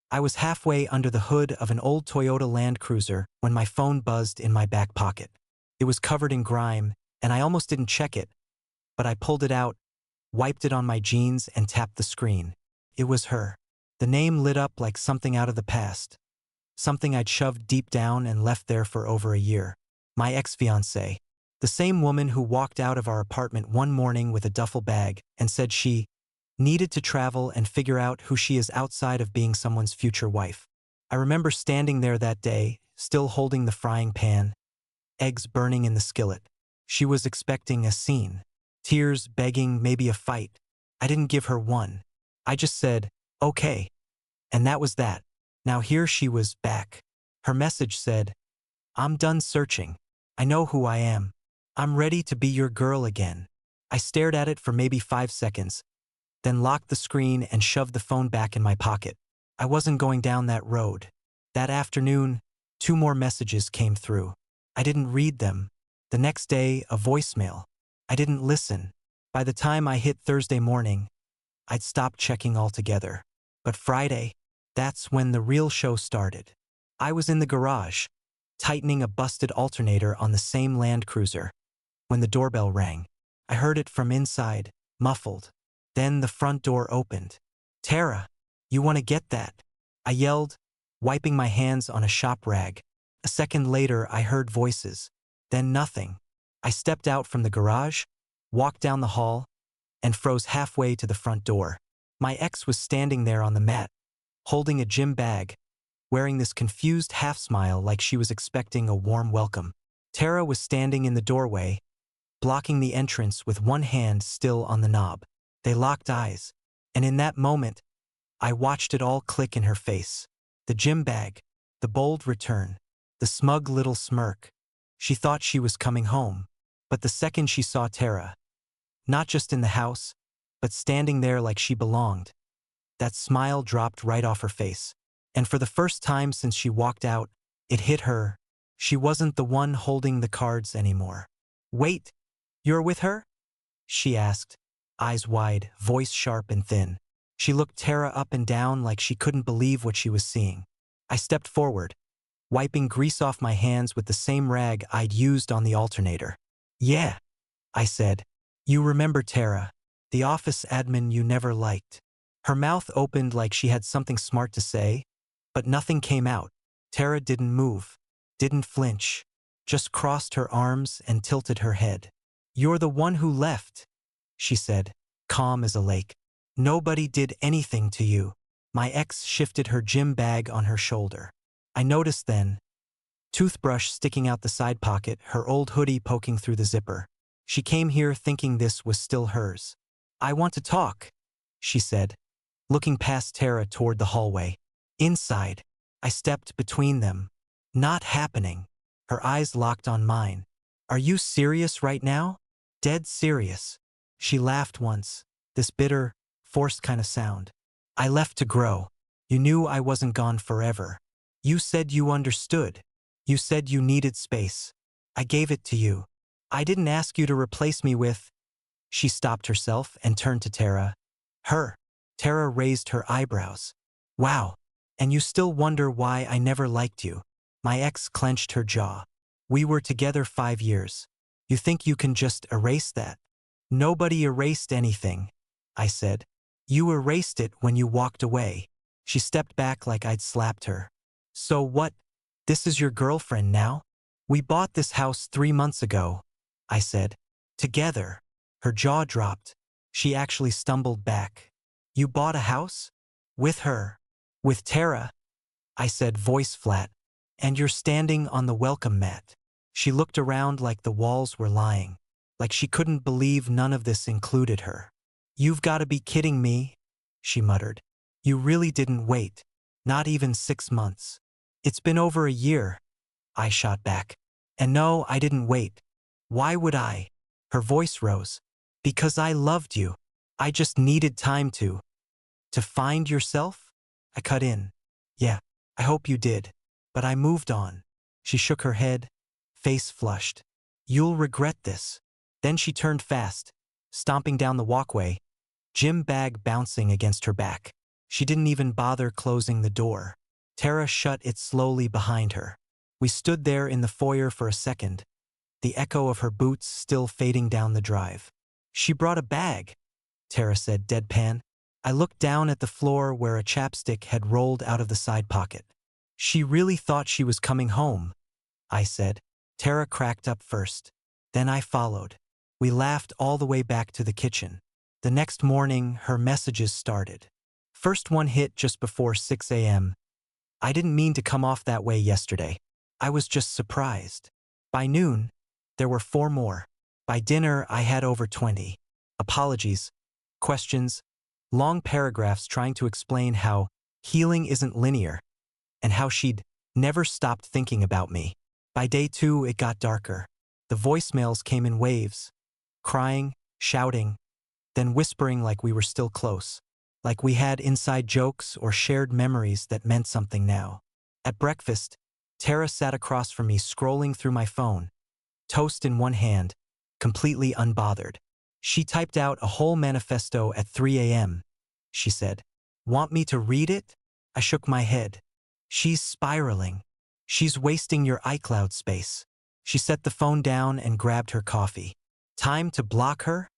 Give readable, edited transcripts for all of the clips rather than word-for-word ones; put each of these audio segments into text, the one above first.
I was halfway under the hood of an old Toyota Land Cruiser when my phone buzzed in my back pocket. It was covered in grime, and I almost didn't check it, but I pulled it out, wiped it on my jeans, and tapped the screen. It was her. The name lit up like something out of the past. Something I'd shoved deep down and left there for over a year. My ex-fiancée. The same woman who walked out of our apartment one morning with a duffel bag and said she needed to travel and figure out who she is outside of being someone's future wife. I remember standing there that day, still holding the frying pan, eggs burning in the skillet. She was expecting a scene. Tears, begging, maybe a fight. I didn't give her one. I just said, okay. And that was that. Now here she was back. Her message said, I'm done searching. I know who I am. I'm ready to be your girl again. I stared at it for maybe 5 seconds, then locked the screen and shoved the phone back in my pocket. I wasn't going down that road. That afternoon, 2 more messages came through. I didn't read them. The next day, a voicemail. I didn't listen. By the time I hit Thursday morning, I'd stopped checking altogether. But Friday, that's when the real show started. I was in the garage, tightening a busted alternator on the same Land Cruiser, when the doorbell rang. I heard it from inside, muffled. Then the front door opened. Tara, you want to get that? I yelled, wiping my hands on a shop rag. A second later, I heard voices. Then nothing. I stepped out from the garage, walked down the hall, and froze halfway to the front door. My ex was standing there on the mat, holding a gym bag, wearing this confused half-smile like she was expecting a warm welcome. Tara was standing in the doorway, blocking the entrance with one hand still on the knob. They locked eyes, and in that moment, I watched it all click in her face. The gym bag, the bold return, the smug little smirk. She thought she was coming home, but the second she saw Tara, not just in the house, but standing there like she belonged, that smile dropped right off her face. And for the first time since she walked out, it hit her. She wasn't the one holding the cards anymore. Wait, you're with her? She asked, eyes wide, voice sharp and thin. She looked Tara up and down like she couldn't believe what she was seeing. I stepped forward, wiping grease off my hands with the same rag I'd used on the alternator. Yeah, I said. You remember Tara, the office admin you never liked. Her mouth opened like she had something smart to say, but nothing came out. Tara didn't move, didn't flinch, just crossed her arms and tilted her head. You're the one who left, she said, calm as a lake. Nobody did anything to you. My ex shifted her gym bag on her shoulder. I noticed then, toothbrush sticking out the side pocket, her old hoodie poking through the zipper. She came here thinking this was still hers. I want to talk, she said, looking past Tara toward the hallway. Inside, I stepped between them. Not happening. Her eyes locked on mine. Are you serious right now? Dead serious. She laughed once, this bitter, forced kind of sound. I left to grow. You knew I wasn't gone forever. You said you understood. You said you needed space. I gave it to you. I didn't ask you to replace me with... She stopped herself and turned to Tara. Her. Tara raised her eyebrows. Wow. And you still wonder why I never liked you. My ex clenched her jaw. We were together 5 years. You think you can just erase that? Nobody erased anything, I said. You erased it when you walked away. She stepped back like I'd slapped her. So what? This is your girlfriend now? We bought this house 3 months ago, I said. Together. Her jaw dropped. She actually stumbled back. You bought a house? With her. With Tara, I said, voice flat. And you're standing on the welcome mat. She looked around like the walls were lying, like she couldn't believe none of this included her. You've got to be kidding me, she muttered. You really didn't wait. Not even 6 months. It's been over a year, I shot back. And no, I didn't wait. Why would I? Her voice rose. Because I loved you. I just needed time to find yourself? I cut in. Yeah, I hope you did. But I moved on. She shook her head, face flushed. You'll regret this. Then she turned fast, stomping down the walkway, gym bag bouncing against her back. She didn't even bother closing the door. Tara shut it slowly behind her. We stood there in the foyer for a second, the echo of her boots still fading down the drive. "She brought a bag," Tara said deadpan. I looked down at the floor where a chapstick had rolled out of the side pocket. "She really thought she was coming home," I said. Tara cracked up first. Then I followed. We laughed all the way back to the kitchen. The next morning, her messages started. First one hit just before 6 a.m. "I didn't mean to come off that way yesterday. I was just surprised." By noon, there were 4 more. By dinner, I had over 20. Apologies, questions, long paragraphs trying to explain how healing isn't linear and how she'd never stopped thinking about me. By day 2, it got darker. The voicemails came in waves, crying, shouting, then whispering like we were still close, like we had inside jokes or shared memories that meant something now. At breakfast, Tara sat across from me scrolling through my phone, toast in one hand, completely unbothered. She typed out a whole manifesto at 3 a.m., she said. "Want me to read it?" I shook my head. "She's spiraling. She's wasting your iCloud space." She set the phone down and grabbed her coffee. "Time to block her?"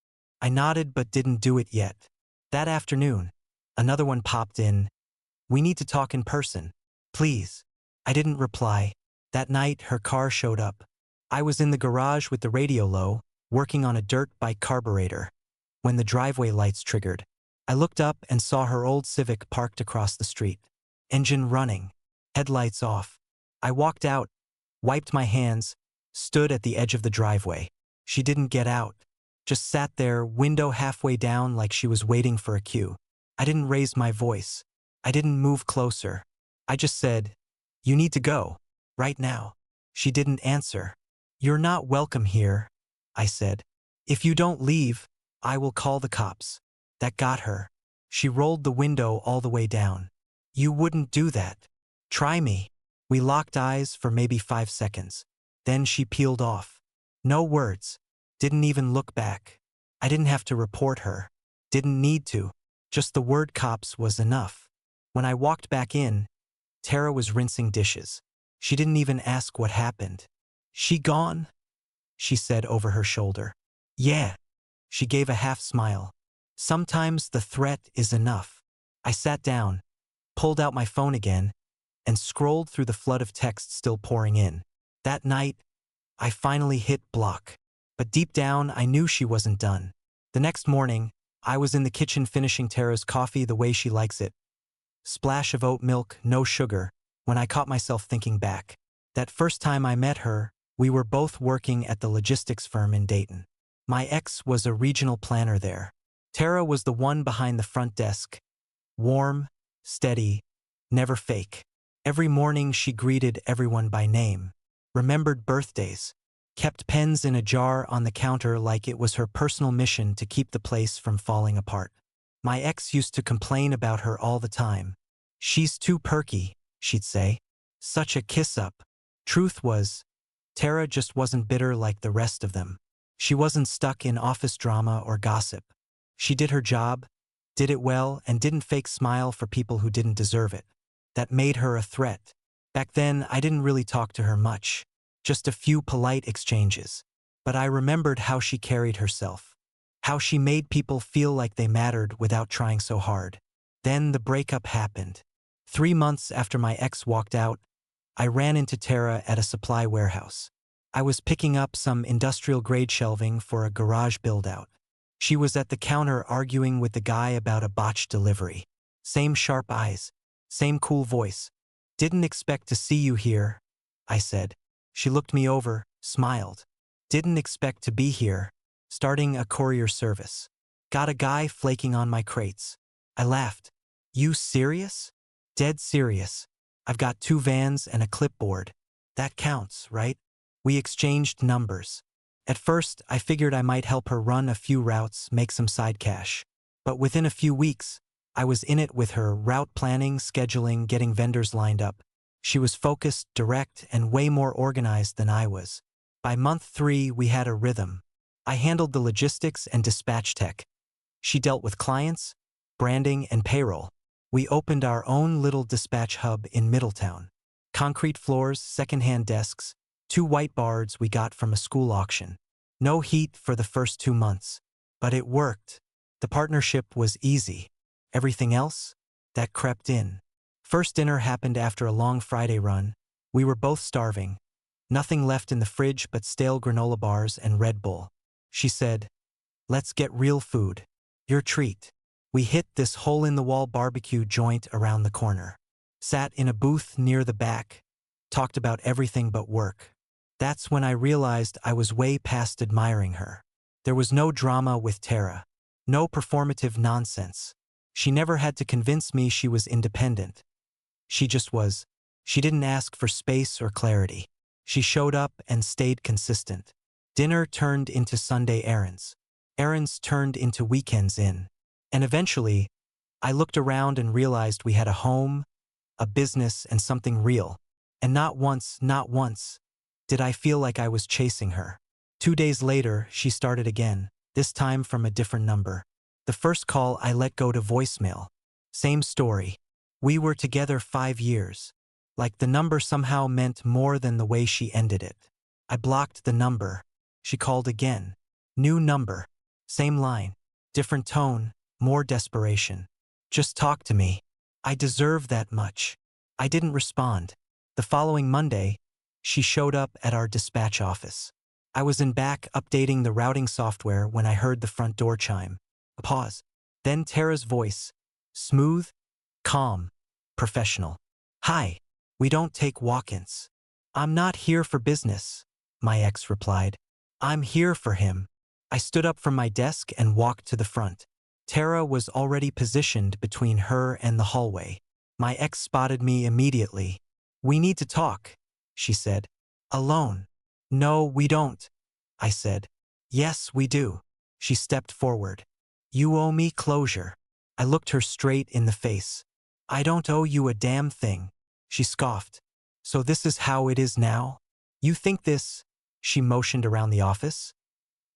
I nodded but didn't do it yet. That afternoon, another one popped in. "We need to talk in person, please." I didn't reply. That night, her car showed up. I was in the garage with the radio low, working on a dirt bike carburetor, when the driveway lights triggered. I looked up and saw her old Civic parked across the street. Engine running, headlights off. I walked out, wiped my hands, stood at the edge of the driveway. She didn't get out, just sat there, window halfway down like she was waiting for a cue. I didn't raise my voice. I didn't move closer. I just said, "You need to go, right now." She didn't answer. "You're not welcome here," I said. "If you don't leave, I will call the cops." That got her. She rolled the window all the way down. "You wouldn't do that. Try me." We locked eyes for maybe 5 seconds. Then she peeled off. No words. Didn't even look back. I didn't have to report her. Didn't need to. Just the word cops was enough. When I walked back in, Tara was rinsing dishes. She didn't even ask what happened. "She gone?" she said over her shoulder. "Yeah." She gave a half smile. Sometimes the threat is enough. I sat down, pulled out my phone again, and scrolled through the flood of text still pouring in. That night, I finally hit block. But deep down, I knew she wasn't done. The next morning, I was in the kitchen finishing Tara's coffee the way she likes it. Splash of oat milk, no sugar, when I caught myself thinking back. That first time I met her, we were both working at the logistics firm in Dayton. My ex was a regional planner there. Tara was the one behind the front desk. Warm, steady, never fake. Every morning she greeted everyone by name, remembered birthdays, kept pens in a jar on the counter like it was her personal mission to keep the place from falling apart. My ex used to complain about her all the time. "She's too perky," she'd say. "Such a kiss-up." Truth was, Tara just wasn't bitter like the rest of them. She wasn't stuck in office drama or gossip. She did her job, did it well, and didn't fake smile for people who didn't deserve it. That made her a threat. Back then, I didn't really talk to her much, just a few polite exchanges. But I remembered how she carried herself, how she made people feel like they mattered without trying so hard. Then the breakup happened. 3 months after my ex walked out, I ran into Tara at a supply warehouse. I was picking up some industrial-grade shelving for a garage build-out. She was at the counter arguing with the guy about a botched delivery. Same sharp eyes, same cool voice. "Didn't expect to see you here," I said. She looked me over, smiled. "Didn't expect to be here. Starting a courier service. Got a guy flaking on my crates." I laughed. "You serious?" "Dead serious. I've got 2 vans and a clipboard. That counts, right?" We exchanged numbers. At first, I figured I might help her run a few routes, make some side cash. But within a few weeks, I was in it with her, route planning, scheduling, getting vendors lined up. She was focused, direct, and way more organized than I was. By month 3, we had a rhythm. I handled the logistics and dispatch tech. She dealt with clients, branding, and payroll. We opened our own little dispatch hub in Middletown. Concrete floors, second-hand desks, 2 whiteboards we got from a school auction. No heat for the first 2 months. But it worked. The partnership was easy. Everything else? That crept in. First dinner happened after a long Friday run. We were both starving. Nothing left in the fridge but stale granola bars and Red Bull. She said, "Let's get real food. Your treat." We hit this hole-in-the-wall barbecue joint around the corner. Sat in a booth near the back. Talked about everything but work. That's when I realized I was way past admiring her. There was no drama with Tara. No performative nonsense. She never had to convince me she was independent. She just was. She didn't ask for space or clarity. She showed up and stayed consistent. Dinner turned into Sunday errands. Errands turned into weekends in. And eventually, I looked around and realized we had a home, a business, and something real. And not once, did I feel like I was chasing her. 2 days later, she started again, this time from a different number. The first call I let go to voicemail. Same story. We were together 5 years. Like the number somehow meant more than the way she ended it. I blocked the number. She called again. New number. Same line. Different tone, more desperation. Just talk to me. I deserve that much. I didn't respond. The following Monday, she showed up at our dispatch office. I was in back updating the routing software when I heard the front door chime. A pause. Then Tara's voice. Smooth, calm, professional. "Hi. We don't take walk-ins." "I'm not here for business," my ex replied. "I'm here for him." I stood up from my desk and walked to the front. Tara was already positioned between her and the hallway. My ex spotted me immediately. "We need to talk," she said. "Alone." "No, we don't," I said. "Yes, we do." She stepped forward. "You owe me closure." I looked her straight in the face. "I don't owe you a damn thing," she scoffed. "So this is how it is now? You think this," she motioned around the office,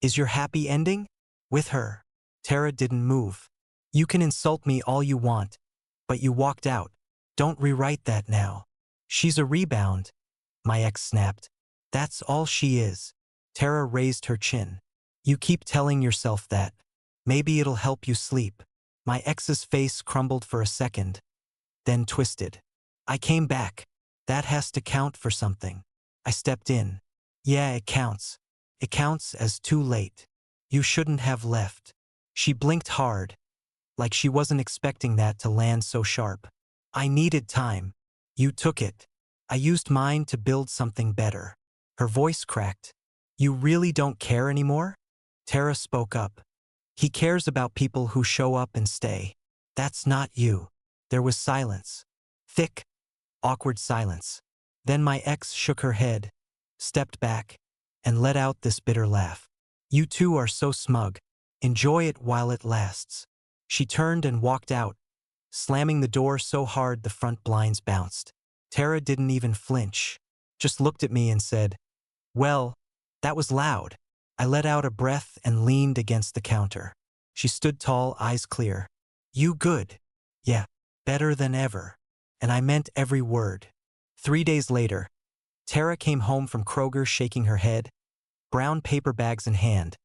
"is your happy ending? With her?" Tara didn't move. "You can insult me all you want, but you walked out. Don't rewrite that now." "She's a rebound," my ex snapped. "That's all she is." Tara raised her chin. "You keep telling yourself that. Maybe it'll help you sleep." My ex's face crumbled for a second, then twisted. "I came back. That has to count for something." I stepped in. "Yeah, it counts. It counts as too late. You shouldn't have left." She blinked hard, like she wasn't expecting that to land so sharp. "I needed time. You took it. I used mine to build something better." Her voice cracked. "You really don't care anymore?" Tara spoke up. "He cares about people who show up and stay. That's not you." There was silence. Thick, awkward silence. Then my ex shook her head, stepped back, and let out this bitter laugh. "You two are so smug. Enjoy it while it lasts." She turned and walked out, slamming the door so hard the front blinds bounced. Tara didn't even flinch, just looked at me and said, "Well, that was loud." I let out a breath and leaned against the counter. She stood tall, eyes clear. "You good?" "Yeah, better than ever." And I meant every word. 3 days later, Tara came home from Kroger shaking her head, brown paper bags in hand,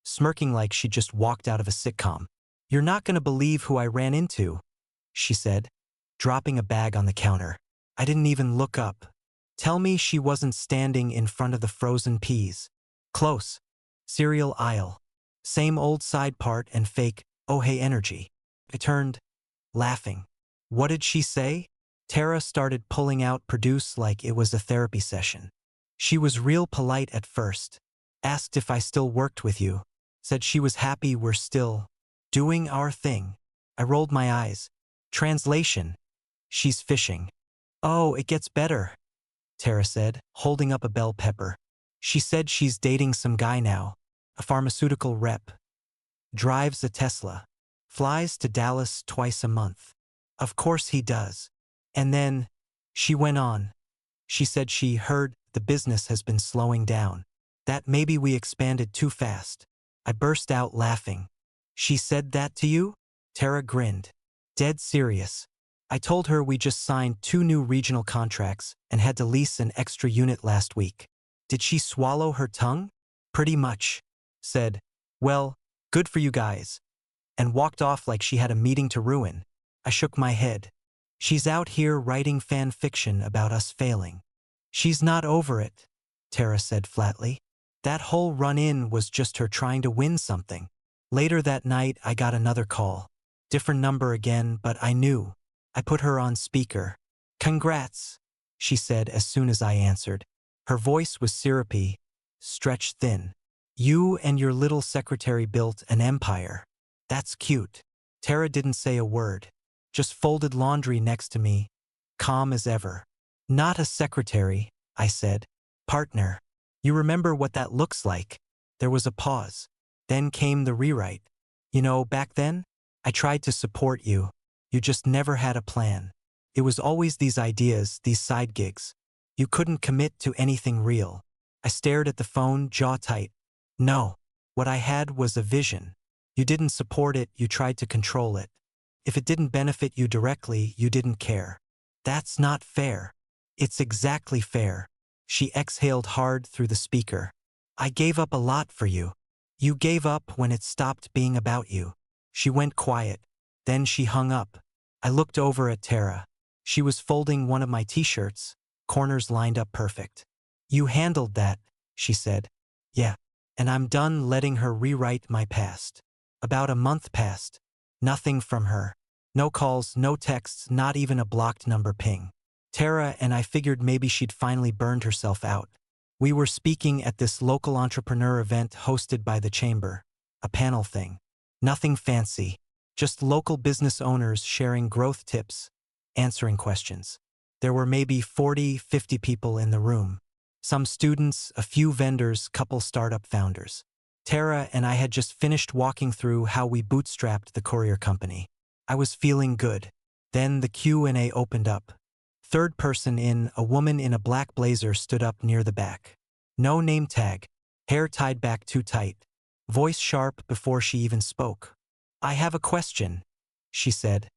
smirking like she just walked out of a sitcom. "You're not going to believe who I ran into," she said, dropping a bag on the counter. I didn't even look up. Tell me she wasn't standing in front of the frozen peas. Close. Cereal aisle. Same old side part and fake, oh hey energy. I turned, laughing. What did she say? Tara started pulling out produce like it was a therapy session. She was real polite at first. Asked if I still worked with you. Said she was happy we're still doing our thing. I rolled my eyes. Translation. She's fishing. Oh, it gets better, Tara said, holding up a bell pepper. She said she's dating some guy now, a pharmaceutical rep. Drives a Tesla. Flies to Dallas twice a month. Of course he does. And then, she went on. She said she heard the business has been slowing down. That maybe we expanded too fast. I burst out laughing. She said that to you? Tara grinned. Dead serious. I told her we just signed 2 new regional contracts and had to lease an extra unit last week. Did she swallow her tongue? Pretty much. Said, well, good for you guys. And walked off like she had a meeting to ruin. I shook my head. She's out here writing fan fiction about us failing. She's not over it, Tara said flatly. That whole run-in was just her trying to win something. Later that night, I got another call. Different number again, but I knew. I put her on speaker. Congrats, she said as soon as I answered. Her voice was syrupy, stretched thin. You and your little secretary built an empire. That's cute. Tara didn't say a word. Just folded laundry next to me, calm as ever. Not a secretary, I said. Partner. You remember what that looks like? There was a pause. Then came the rewrite. You know, back then, I tried to support you. You just never had a plan. It was always these ideas, these side gigs. You couldn't commit to anything real. I stared at the phone, jaw tight. No. What I had was a vision. You didn't support it, you tried to control it. If it didn't benefit you directly, you didn't care. That's not fair. It's exactly fair. She exhaled hard through the speaker. I gave up a lot for you. You gave up when it stopped being about you. She went quiet. Then she hung up. I looked over at Tara. She was folding one of my t-shirts, corners lined up perfect. You handled that, she said. Yeah. And I'm done letting her rewrite my past. About a month passed. Nothing from her. No calls, no texts, not even a blocked number ping. Tara and I figured maybe she'd finally burned herself out. We were speaking at this local entrepreneur event hosted by the chamber. A panel thing. Nothing fancy. Just local business owners sharing growth tips, answering questions. There were maybe 40, 50 people in the room. Some students, a few vendors, couple startup founders. Tara and I had just finished walking through how we bootstrapped the courier company. I was feeling good. Then the Q&A opened up. Third person in, a woman in a black blazer stood up near the back. No name tag. Hair tied back too tight. Voice sharp before she even spoke. I have a question, she said.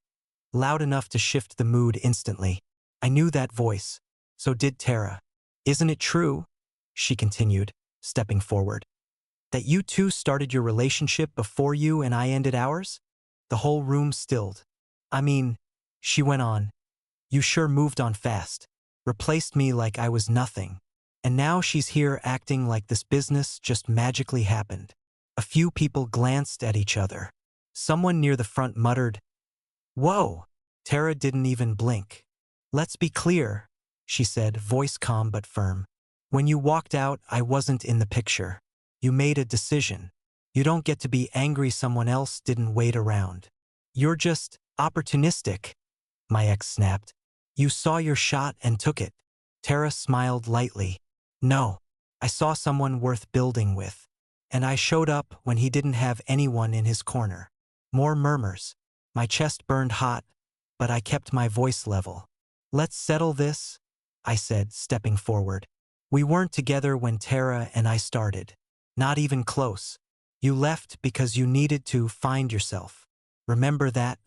Loud enough to shift the mood instantly. I knew that voice. So did Tara. Isn't it true, she continued, stepping forward, that you two started your relationship before you and I ended ours? The whole room stilled. I mean, she went on, you sure moved on fast. Replaced me like I was nothing. And now she's here acting like this business just magically happened. A few people glanced at each other. Someone near the front muttered, "Whoa." Tara didn't even blink. Let's be clear, she said, voice calm but firm. When you walked out, I wasn't in the picture. You made a decision. You don't get to be angry someone else didn't wait around. You're just opportunistic, my ex snapped. You saw your shot and took it. Tara smiled lightly. No, I saw someone worth building with. And I showed up when he didn't have anyone in his corner. More murmurs. My chest burned hot, but I kept my voice level. Let's settle this, I said, stepping forward. We weren't together when Tara and I started. Not even close. You left because you needed to find yourself. Remember that?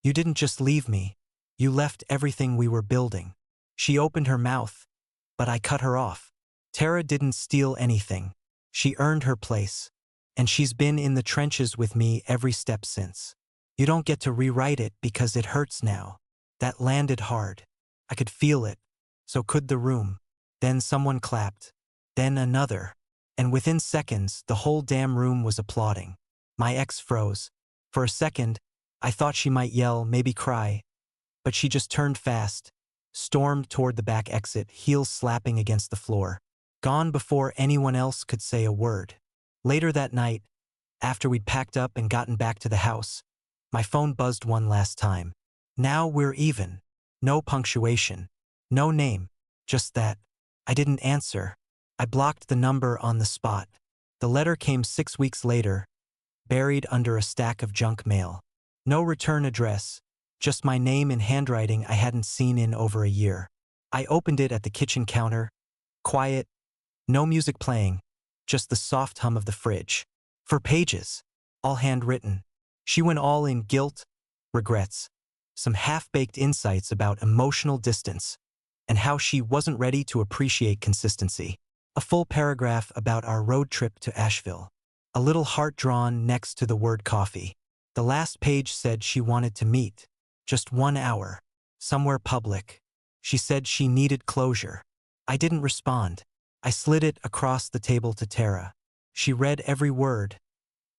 You didn't just leave me. You left everything we were building. She opened her mouth, but I cut her off. Tara didn't steal anything. She earned her place. And she's been in the trenches with me every step since. You don't get to rewrite it because it hurts now. That landed hard. I could feel it. So could the room. Then someone clapped. Then another. And within seconds, the whole damn room was applauding. My ex froze. For a second, I thought she might yell, maybe cry. But she just turned fast, stormed toward the back exit, heels slapping against the floor. Gone before anyone else could say a word. Later that night, after we'd packed up and gotten back to the house, my phone buzzed one last time. Now we're even. No punctuation. No name. Just that. I didn't answer. I blocked the number on the spot. The letter came 6 weeks later, buried under a stack of junk mail. No return address, just my name in handwriting I hadn't seen in over a year. I opened it at the kitchen counter. Quiet. No music playing. Just the soft hum of the fridge. 4 pages. All handwritten. She went all in guilt, regrets, some half-baked insights about emotional distance and how she wasn't ready to appreciate consistency. A full paragraph about our road trip to Asheville. A little heart drawn next to the word coffee. The last page said she wanted to meet. Just 1 hour. Somewhere public. She said she needed closure. I didn't respond. I slid it across the table to Tara. She read every word,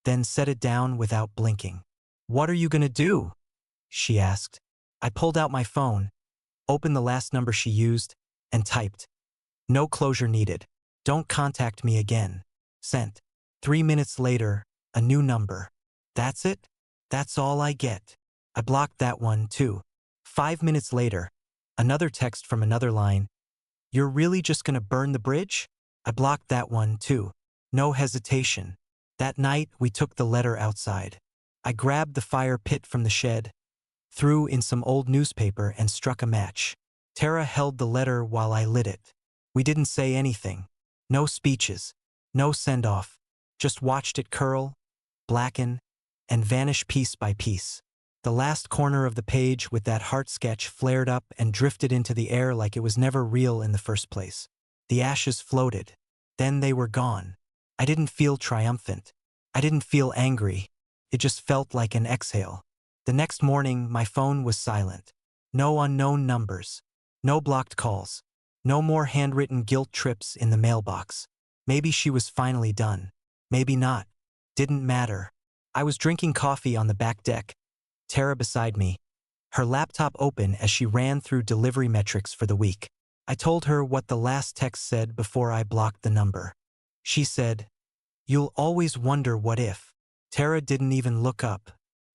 then set it down without blinking. "What are you gonna do?" she asked. I pulled out my phone, opened the last number she used, and typed, "No closure needed. Don't contact me again." Sent. 3 minutes later, a new number. "That's it? That's all I get." I blocked that one too. 5 minutes later, another text from another line. "You're really just gonna burn the bridge?" I blocked that one too. No hesitation. That night, we took the letter outside. I grabbed the fire pit from the shed, threw in some old newspaper, and struck a match. Tara held the letter while I lit it. We didn't say anything. No speeches. No send-off. Just watched it curl, blacken, and vanish piece by piece. The last corner of the page with that heart sketch flared up and drifted into the air like it was never real in the first place. The ashes floated. Then they were gone. I didn't feel triumphant. I didn't feel angry. It just felt like an exhale. The next morning, my phone was silent. No unknown numbers. No blocked calls. No more handwritten guilt trips in the mailbox. Maybe she was finally done. Maybe not. Didn't matter. I was drinking coffee on the back deck, Tara beside me, her laptop open as she ran through delivery metrics for the week. I told her what the last text said before I blocked the number. She said, "You'll always wonder what if." Tara didn't even look up.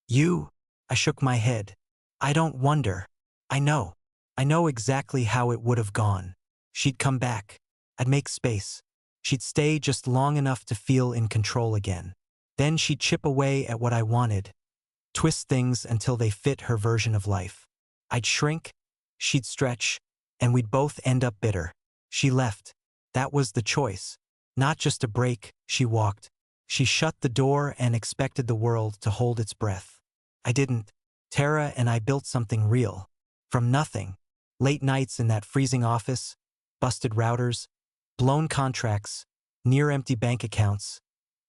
"You?" I shook my head. "I don't wonder. I know. I know exactly how it would have gone. She'd come back. I'd make space. She'd stay just long enough to feel in control again. Then she'd chip away at what I wanted, twist things until they fit her version of life. I'd shrink, she'd stretch, and we'd both end up bitter. She left. That was the choice. Not just a break, she walked. She shut the door and expected the world to hold its breath. I didn't. Tara and I built something real. From nothing. Late nights in that freezing office, busted routers, blown contracts, near-empty bank accounts,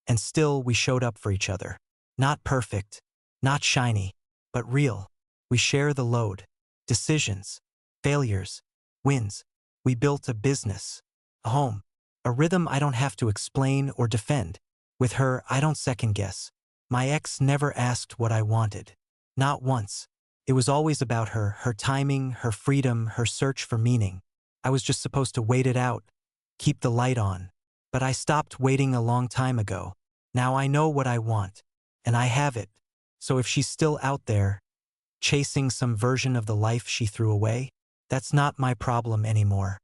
and still we showed up for each other. Not perfect, not shiny, but real. We share the load. Decisions, failures, wins. We built a business, a home, a rhythm I don't have to explain or defend. With her, I don't second-guess. My ex never asked what I wanted. Not once. It was always about her, her timing, her freedom, her search for meaning. I was just supposed to wait it out, keep the light on. But I stopped waiting a long time ago. Now I know what I want, and I have it. So if she's still out there, chasing some version of the life she threw away, that's not my problem anymore.